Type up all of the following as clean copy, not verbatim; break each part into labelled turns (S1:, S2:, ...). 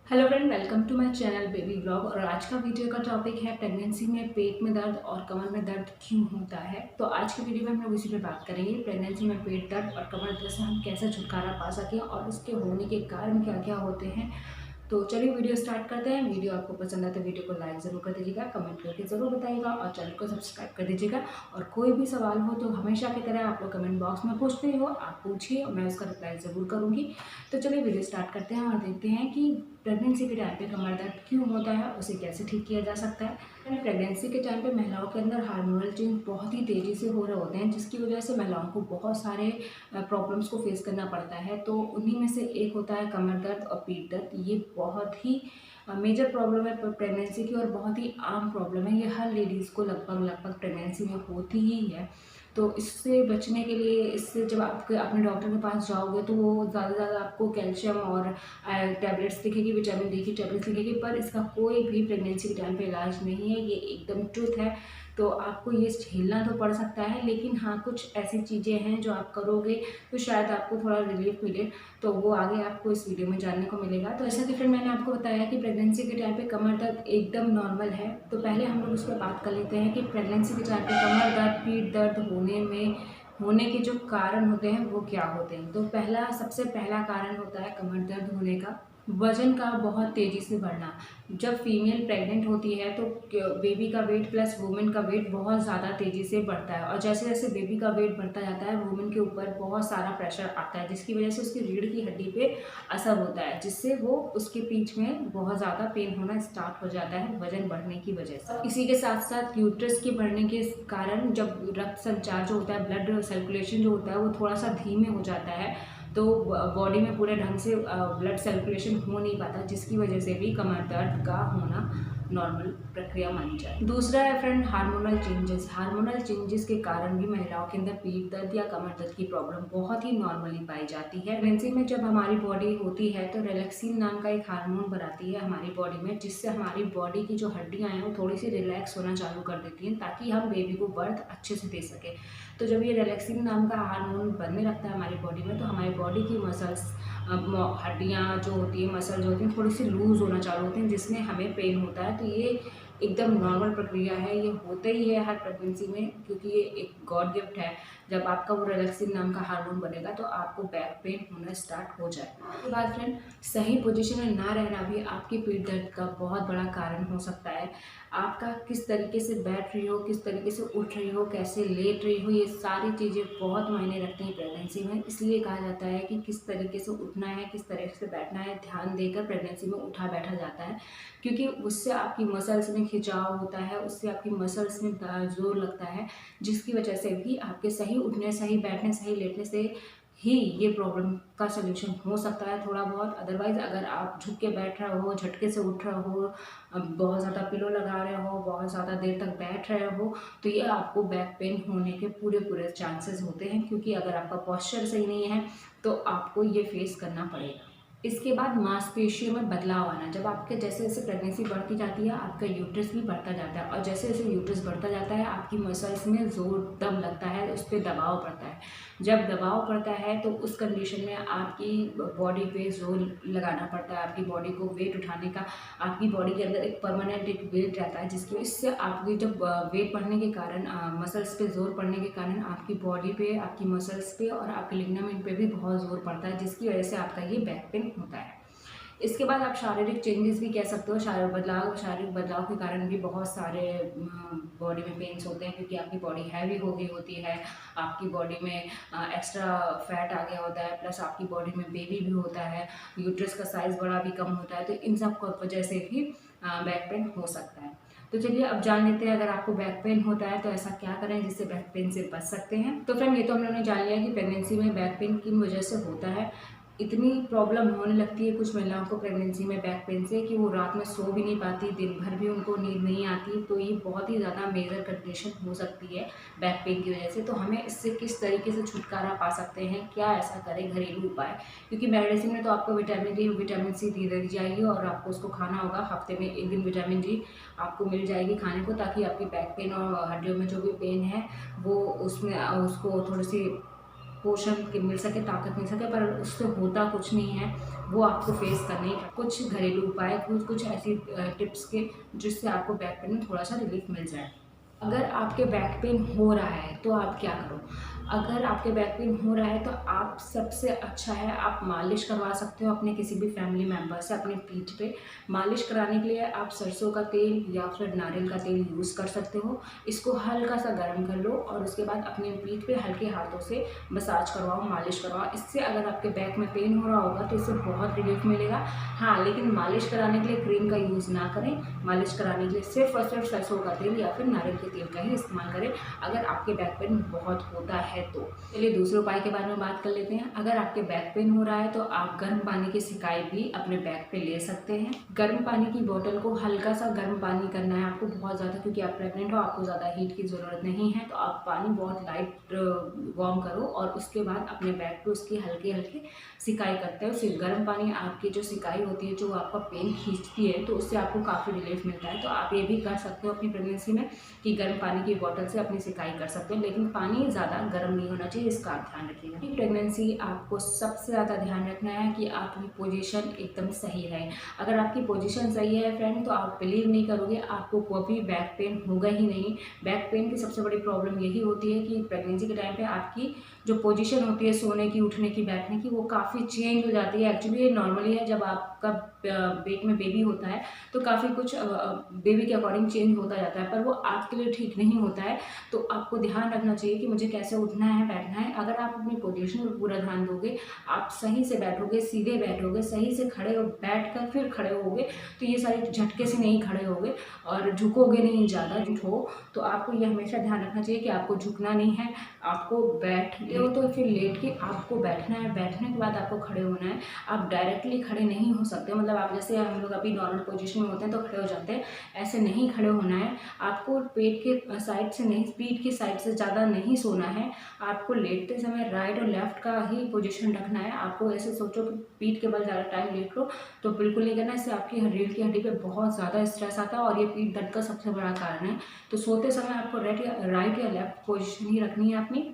S1: Hello friend, welcome to my channel baby blog. और आज का वीडियो का टॉपिक है प्रेगनेंसी में पेट में दर्द और कमर में दर्द क्यों होता है। तो आज की वीडियो में हम लोग इसी पे बात करेंगे, प्रेगनेंसी में पेट दर्द और कमर दर्द से हम कैसे छुटकारा पा सकें और इसके होने के कारण क्या क्या होते हैं। तो चलिए वीडियो स्टार्ट करते हैं। वीडियो आपको पसंद आए तो वीडियो को लाइक ज़रूर कर दीजिएगा, कमेंट करके ज़रूर बताइएगा और चैनल को सब्सक्राइब कर दीजिएगा। और कोई भी सवाल हो तो हमेशा की तरह आप लोग कमेंट बॉक्स में पूछते हो, आप पूछिए और मैं उसका रिप्लाई ज़रूर करूँगी। तो चलिए वीडियो स्टार्ट करते हैं और देखते हैं कि प्रेगनेंसी के टाइम पे कमर दर्द क्यों होता है, उसे कैसे ठीक किया जा सकता है। प्रेगनेंसी के टाइम पे महिलाओं के अंदर हार्मोनल चेंज बहुत ही तेज़ी से हो रहे होते हैं, जिसकी वजह से महिलाओं को बहुत सारे प्रॉब्लम्स को फेस करना पड़ता है। तो उन्हीं में से एक होता है कमर दर्द और पीठ दर्द। ये बहुत ही मेजर प्रॉब्लम है प्रेगनेंसी की और बहुत ही आम प्रॉब्लम है। ये हर लेडीज़ को लगभग लगभग प्रेगनेंसी में होती ही है। तो इससे बचने के लिए, इससे जब आप अपने डॉक्टर के पास जाओगे तो वो ज़्यादा से ज़्यादा आपको कैल्शियम और टैबलेट्स लिखेगी, विटामिन डी की टैबलेट्स लिखेगी, पर इसका कोई भी प्रेगनेंसी के टाइम पे इलाज नहीं है। ये एकदम ट्रुथ है। तो आपको ये झेलना तो पड़ सकता है, लेकिन हाँ, कुछ ऐसी चीज़ें हैं जो आप करोगे तो शायद आपको थोड़ा रिलीफ मिले। तो वो आगे आपको इस वीडियो में जानने को मिलेगा। तो ऐसा कि फ्रेंड, मैंने आपको बताया कि प्रेगनेंसी के टाइम पे कमर दर्द एकदम नॉर्मल है। तो पहले हम लोग उस पर बात कर लेते हैं कि प्रेगनेंसी के टाइम पे कमर दर्द, पीठ दर्द होने के जो कारण होते हैं वो क्या होते हैं। तो सबसे पहला कारण होता है कमर दर्द होने का वज़न का बहुत तेज़ी से बढ़ना। जब फीमेल प्रेग्नेंट होती है तो बेबी का वेट प्लस वुमेन का वेट बहुत ज़्यादा तेज़ी से बढ़ता है, और जैसे जैसे बेबी का वेट बढ़ता जाता है वुमेन के ऊपर बहुत सारा प्रेशर आता है, जिसकी वजह से उसकी रीढ़ की हड्डी पे असर होता है, जिससे वो उसके पीठ में बहुत ज़्यादा पेन होना स्टार्ट हो जाता है वज़न बढ़ने की वजह से। इसी के साथ साथ यूट्रस के बढ़ने के कारण जब रक्त संचार जो होता है, ब्लड सर्कुलेशन जो होता है, वो थोड़ा सा धीमे हो जाता है। तो बॉडी में पूरे ढंग से ब्लड सर्कुलेशन हो नहीं पाता, जिसकी वजह से भी कमर दर्द का होना नॉर्मल प्रक्रिया मानी जाए। दूसरा है friend hormonal changes. Hormonal changes के कारण भी महिलाओं के अंदर पीठ दर्द या कमर दर्द की प्रॉब्लम बहुत ही नॉर्मली पाई जाती है। प्रेगनेंसी में जब हमारी बॉडी होती है तो रिलैक्सिन नाम का एक हार्मोन बनाती है हमारी बॉडी में, जिससे हमारी बॉडी की जो हड्डियां हैं वो थोड़ी सी रिलैक्स होना चालू कर देती हैं, ताकि हम बेबी को बर्थ अच्छे से दे सकें। तो जब ये रिलैक्सिन नाम का हार्मोन बनने लगता है हमारी बॉडी में, तो हमारी बॉडी की मसल्स, हड्डियाँ जो होती है, मसल जो होती हैं, थोड़ी सी लूज़ होना चालू होती हैं, जिसमें हमें पेन होता है। तो ये एकदम नॉर्मल प्रक्रिया है, ये होता ही है हर प्रेगनेंसी में, क्योंकि ये एक गॉड गिफ्ट है। जब आपका वो रिलैक्सिन नाम का हार्मोन बनेगा तो आपको बैक पेन होना स्टार्ट हो जाएगा। उसके बाद फ्रेंड, सही पोजीशन में ना रहना भी आपकी पीठ दर्द का बहुत बड़ा कारण हो सकता है। आपका किस तरीके से बैठ रही हो, किस तरीके से उठ रही हो, कैसे लेट रही हो, ये सारी चीज़ें बहुत मायने रखती हैं प्रेगनेंसी में। इसलिए कहा जाता है कि किस तरीके से उठना है, किस तरीके से बैठना है, ध्यान देकर प्रेगनेंसी में उठा बैठा जाता है, क्योंकि उससे आपकी मसल्स में खिंचाव होता है, उससे आपकी मसल्स में जोर लगता है, जिसकी वजह से भी आपके सही उठने, सही बैठने, सही लेटने से ही ये प्रॉब्लम का सलूशन हो सकता है थोड़ा बहुत। अदरवाइज़ अगर आप झुक के बैठ रहे हो, झटके से उठ रहे हो, बहुत ज़्यादा पिलो लगा रहे हो, बहुत ज़्यादा देर तक बैठ रहे हो, तो ये आपको बैक पेन होने के पूरे पूरे चांसेस होते हैं, क्योंकि अगर आपका पोस्चर सही नहीं है तो आपको ये फेस करना पड़ेगा। इसके बाद मांसपेशियों में बदलाव आना। जब आपके जैसे जैसे प्रेगनेंसी बढ़ती जाती है, आपका यूट्रस भी बढ़ता जाता है, और जैसे जैसे यूट्रस बढ़ता जाता है आपकी मसल्स में जोर दम लगता है, उस पर दबाव पड़ता है। जब दबाव पड़ता है तो उस कंडीशन में आपकी बॉडी पे जोर लगाना पड़ता है, आपकी बॉडी को वेट उठाने का। आपकी बॉडी के अंदर एक परमानेंट एक वेट रहता है, जिसकी वजह से आपकी जब वेट बढ़ने के कारण, मसल्स पे जोर पड़ने के कारण आपकी बॉडी पे, आपकी मसल्स पे और आपके लिग्नामेंट पे भी बहुत जोर पड़ता है, जिसकी वजह से आपका ये बैक पेन होता है। इसके बाद आप शारीरिक चेंजेस भी कह सकते हो। शारीरिक बदलाव के कारण भी बहुत सारे बॉडी में पेन्स होते हैं, क्योंकि आपकी बॉडी हैवी हो गई होती है, आपकी बॉडी में एक्स्ट्रा फैट आ गया होता है, प्लस आपकी बॉडी में बेबी भी होता है, यूट्रस का साइज़ बड़ा भी कम होता है, तो इन सब वजह से भी बैक पेन हो सकता है। तो चलिए अब जान लेते हैं, अगर आपको बैक पेन होता है तो ऐसा क्या करें जिससे बैक पेन से बच सकते हैं। तो फ्रेंड, ये तो हम लोगों ने जान लिया कि प्रेगनेंसी में बैक पेन किन वजह से होता है। इतनी प्रॉब्लम होने लगती है कुछ महिलाओं को प्रेगनेंसी में बैक पेन से कि वो रात में सो भी नहीं पाती, दिन भर भी उनको नींद नहीं आती। तो ये बहुत ही ज़्यादा मेजर कंडीशन हो सकती है बैक पेन की वजह से। तो हमें इससे किस तरीके से छुटकारा पा सकते हैं, क्या ऐसा करें घरेलू उपाय, क्योंकि मेडिसिन में तो आपको विटामिन डी, विटामिन सी दी जाएगी और आपको उसको खाना होगा। हफ्ते में एक दिन विटामिन डी आपको मिल जाएगी खाने को, ताकि आपकी बैक पेन और हड्डियों में जो भी पेन है वो उसमें उसको थोड़ी सी पोषण मिल सके, ताकत मिल सके, पर उससे होता कुछ नहीं है। वो आपको फेस करने ही कुछ घरेलू उपाय, कुछ ऐसी टिप्स के जिससे आपको बैक पेन में थोड़ा सा रिलीफ मिल जाए। अगर आपके बैक पेन हो रहा है तो आप क्या करो? अगर आपके बैक पेन हो रहा है तो आप सबसे अच्छा है आप मालिश करवा सकते हो अपने किसी भी फैमिली मेम्बर से अपने पीठ पे। मालिश कराने के लिए आप सरसों का तेल या फिर नारियल का तेल यूज़ कर सकते हो। इसको हल्का सा गर्म कर लो और उसके बाद अपने पीठ पे हल्के हाथों से मसाज करवाओ, मालिश करवाओ। इससे अगर आपके बैक में पेन हो रहा होगा तो इससे बहुत रिलीफ मिलेगा। हाँ, लेकिन मालिश कराने के लिए क्रीम का यूज़ ना करें। मालिश कराने के लिए सिर्फ और सिर्फ सरसों का तेल या फिर नारियल के तेल का ही इस्तेमाल करें अगर आपके बैक पेन बहुत होता है तो। चलिए दूसरे उपाय के बारे में बात कर लेते हैं। अगर आपके बैक पेन हो रहा है तो आप गर्म पानी की सिकाई भी अपने बैक पे ले सकते हैं। गर्म पानी की बोतल को हल्का सा गर्म पानी करना है आपको, बहुत ज़्यादा, क्योंकि आप प्रेग्नेंट हो, आपको ज़्यादा हीट की ज़रूरत नहीं है। तो आप पानी बहुत लाइट वार्म करो और उसके बाद अपने बैक पे उसकी हल्की हल्की सिकाई करते हैं। उससे गर्म पानी आपकी जो सिकाई होती है, जो आपका पेन खींचती है, तो उससे आपको काफ़ी रिलीफ मिलता है। तो आप ये भी कर सकते हो अपनी प्रेगनेंसी में कि गर्म पानी की बोतल से अपनी सिकाई कर सकते हो, लेकिन पानी ज़्यादा गर्म नहीं होना चाहिए, इसका आप ध्यान रखिएगा। प्रेगनेंसी आपको सबसे ज़्यादा ध्यान रखना है कि आपकी पोजीशन एकदम सही रहे। अगर आपकी पोजीशन सही है फ्रेंड, तो आप बिलीव नहीं करोगे, आपको कभी बैक पेन होगा ही नहीं। बैक पेन की सबसे बड़ी प्रॉब्लम यही होती है कि प्रेगनेंसी के टाइम पे आपकी जो पोजीशन होती है सोने की, उठने की, बैठने की, वो काफ़ी चेंज हो जाती है। एक्चुअली ये नॉर्मली है, जब आपका पेट में बेबी होता है तो काफ़ी कुछ बेबी के अकॉर्डिंग चेंज होता जाता है, पर वो आपके लिए ठीक नहीं होता है। तो आपको ध्यान रखना चाहिए कि मुझे कैसे उठना है, बैठना है। अगर आप अपनी पोजीशन पर पूरा ध्यान दोगे, आप सही से बैठोगे, सीधे बैठोगे, सही से खड़े हो, बैठ कर फिर खड़े होगे, तो ये सारे झटके से नहीं खड़े होगे और झुकोगे नहीं ज़्यादा। हो तो आपको ये हमेशा ध्यान रखना चाहिए कि आपको झुकना नहीं है, आपको बैठते हो तो फिर लेट के आपको बैठना है, बैठने के बाद आपको खड़े होना है। आप डायरेक्टली खड़े नहीं हो सकते, मतलब आप जैसे हम लोग अभी नॉर्मल पोजीशन में होते हैं तो खड़े हो जाते हैं, ऐसे नहीं खड़े होना है। आपको पेट के साइड से नहीं, पीठ की साइड से ज़्यादा नहीं सोना है। आपको लेटते समय राइट और लेफ्ट का ही पोजीशन रखना है। आपको ऐसे सोचो कि पीठ के बल ज़्यादा टाइम लेट लो, तो बिल्कुल नहीं करना। इससे आपकी रीढ़ की हड्डी पे बहुत ज़्यादा स्ट्रेस आता है और ये पीठ दर्द का सबसे बड़ा कारण है। तो सोते समय आपको राइट या लेफ्ट पोजीशन ही रखनी है अपनी।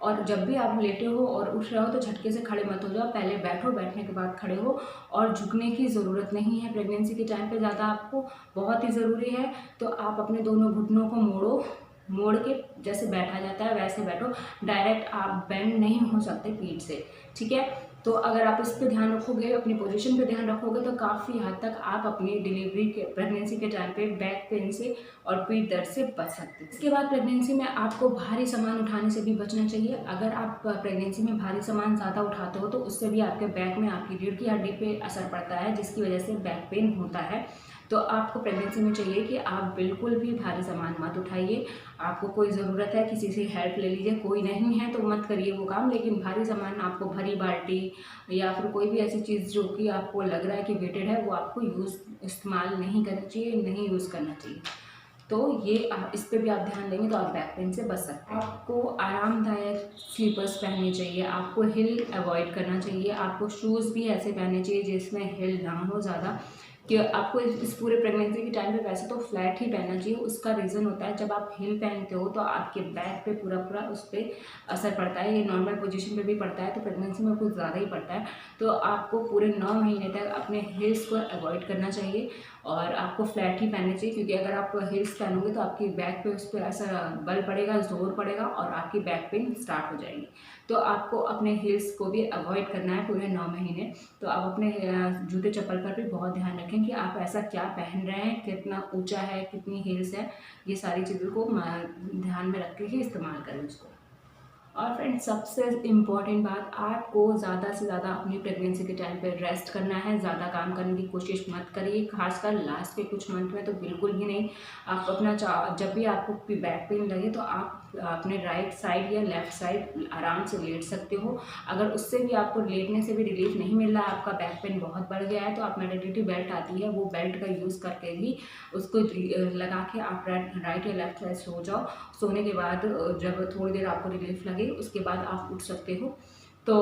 S1: और जब भी आप लेटे हो और उठ रहे हो तो झटके से खड़े मत हो जाओ, पहले बैठो, बैठने के बाद खड़े हो। और झुकने की ज़रूरत नहीं है प्रेगनेंसी के टाइम पे ज़्यादा, आपको बहुत ही ज़रूरी है। तो आप अपने दोनों घुटनों को मोड़ो, मोड़ के जैसे बैठा जाता है वैसे बैठो। डायरेक्ट आप बेंड नहीं हो सकते पीठ से, ठीक है। तो अगर आप इस पे ध्यान रखोगे, अपनी पोजीशन पे ध्यान रखोगे, तो काफ़ी हद तक आप अपनी डिलीवरी के, प्रेगनेंसी के टाइम पे बैक पेन से और पीठ दर्द से बच सकते हैं। इसके बाद प्रेगनेंसी में आपको भारी सामान उठाने से भी बचना चाहिए। अगर आप प्रेगनेंसी में भारी सामान ज़्यादा उठाते हो तो उससे भी आपके बैक में, आपकी रीढ़ की हड्डी पे असर पड़ता है, जिसकी वजह से बैक पेन होता है। तो आपको प्रेगनेंसी में चाहिए कि आप बिल्कुल भी भारी सामान मत उठाइए। आपको कोई ज़रूरत है किसी से हेल्प ले लीजिए, कोई नहीं है तो मत करिए वो काम। लेकिन भारी सामान, आपको भरी बाल्टी या फिर कोई भी ऐसी चीज़ जो कि आपको लग रहा है कि वेटेड है, वो आपको इस्तेमाल नहीं करना चाहिए, नहीं यूज़ करना चाहिए। तो ये इस पे भी आप ध्यान देंगे तो आप बैक पेन से बच सकते हैं। आपको आरामदायक स्लीपर्स पहनने चाहिए, आपको हिल अवॉइड करना चाहिए, आपको शूज़ भी ऐसे पहनने चाहिए जिसमें हिल ना हो ज़्यादा। कि आपको इस पूरे प्रेगनेंसी के टाइम पे वैसे तो फ्लैट ही पहनना चाहिए। उसका रीज़न होता है, जब आप हिल पहनते हो तो आपके बैक पे पूरा उस पर असर पड़ता है। ये नॉर्मल पोजीशन पे भी पड़ता है, तो प्रेगनेंसी में कुछ ज़्यादा ही पड़ता है। तो आपको पूरे 9 महीने तक अपने हिल्स को अवॉइड करना चाहिए और आपको फ्लैट ही पहनने चाहिए, क्योंकि अगर आप हिल्स पहनोगे तो आपकी बैक पे उस पर ऐसा बल पड़ेगा, जोर पड़ेगा और आपकी बैक पेन स्टार्ट हो जाएगी। तो आपको अपने हिल्स को भी अवॉइड करना है पूरे 9 महीने। तो आप अपने जूते चप्पल पर भी बहुत ध्यान रखें कि आप ऐसा क्या पहन रहे हैं, कितना ऊंचा है, कितनी हील्स है, ये सारी चीज़ों को ध्यान में रख के ही इस्तेमाल करें उसको। और फ्रेंड्स, सबसे इम्पॉर्टेंट बात, आपको ज़्यादा से ज़्यादा अपनी प्रेगनेंसी के टाइम पे रेस्ट करना है। ज़्यादा काम करने की कोशिश मत करिए, खासकर लास्ट के कुछ मंथ में तो बिल्कुल ही नहीं। आप अपना जब भी आपको बैक पेन लगे तो आप अपने राइट साइड या लेफ़्ट साइड आराम से लेट सकते हो। अगर उससे भी आपको लेटने से भी रिलीफ नहीं मिल रहा है, आपका बैक पेन बहुत बढ़ गया है, तो आप मेडिटेटिव बेल्ट आती है, वो बेल्ट का यूज़ करके भी उसको लगा के आप राइट या लेफ्ट साइड सो जाओ। सोने के बाद जब थोड़ी देर आपको रिलीफ लगे उसके बाद आप उठ सकते हो। तो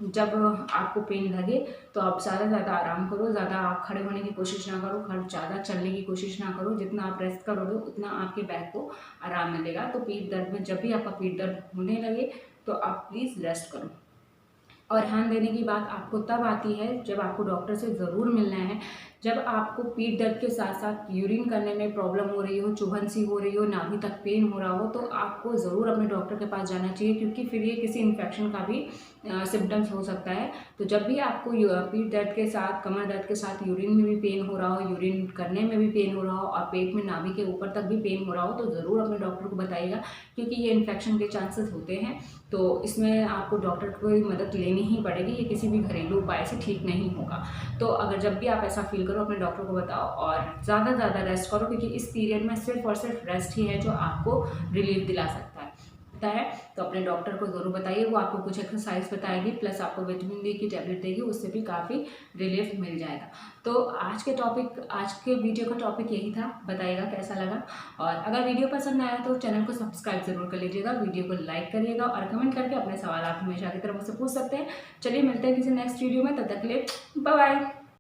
S1: जब आपको पेन लगे तो आप ज़्यादा से ज़्यादा आराम करो, ज़्यादा आप खड़े होने की कोशिश ना करो, ज़्यादा चलने की कोशिश ना करो। जितना आप रेस्ट करोगे उतना आपके बैक को आराम मिलेगा। तो पीठ दर्द में, जब भी आपका पीठ दर्द होने लगे तो आप प्लीज़ रेस्ट करो। और ध्यान देने की बात आपको तब आती है जब आपको डॉक्टर से ज़रूर मिलना है, जब आपको पीठ दर्द के साथ साथ यूरिन करने में प्रॉब्लम हो रही हो, चुभन सी हो रही हो, नाभि तक पेन हो रहा हो, तो आपको ज़रूर अपने डॉक्टर के पास जाना चाहिए, क्योंकि फिर ये किसी इन्फेक्शन का भी सिम्टम्स हो सकता है। तो जब भी आपको पीठ दर्द के साथ, कमर दर्द के साथ यूरिन में भी पेन हो रहा हो, यूरिन करने में भी पेन हो रहा हो और पेट में नाभि के ऊपर तक भी पेन हो रहा हो, तो ज़रूर अपने डॉक्टर को बताइएगा, क्योंकि ये इन्फेक्शन के चांसेस होते हैं। तो इसमें आपको डॉक्टर की मदद लेनी ही पड़ेगी, ये किसी भी घरेलू उपाय से ठीक नहीं होगा। तो अगर जब भी आप ऐसा फील करो अपने डॉक्टर को बताओ और ज़्यादा से ज़्यादा रेस्ट करो, क्योंकि इस पीरियड में सिर्फ और सिर्फ रेस्ट ही है जो आपको रिलीफ दिला सकता है। तो अपने डॉक्टर को ज़रूर बताइए, वो आपको कुछ एक्सरसाइज बताएगी, प्लस आपको विटामिन डी की टैबलेट देगी, उससे भी काफ़ी रिलीफ मिल जाएगा। तो आज के वीडियो का टॉपिक यही था। बताइएगा कैसा लगा, और अगर वीडियो पसंद आया तो चैनल को सब्सक्राइब जरूर कर लीजिएगा, वीडियो को लाइक करिएगा और कमेंट करके अपने सवाल आप हमेशा की तरह मुझसे पूछ सकते हैं। चलिए मिलते हैं किसी नेक्स्ट वीडियो में, तब तक के लिए बाय बाय।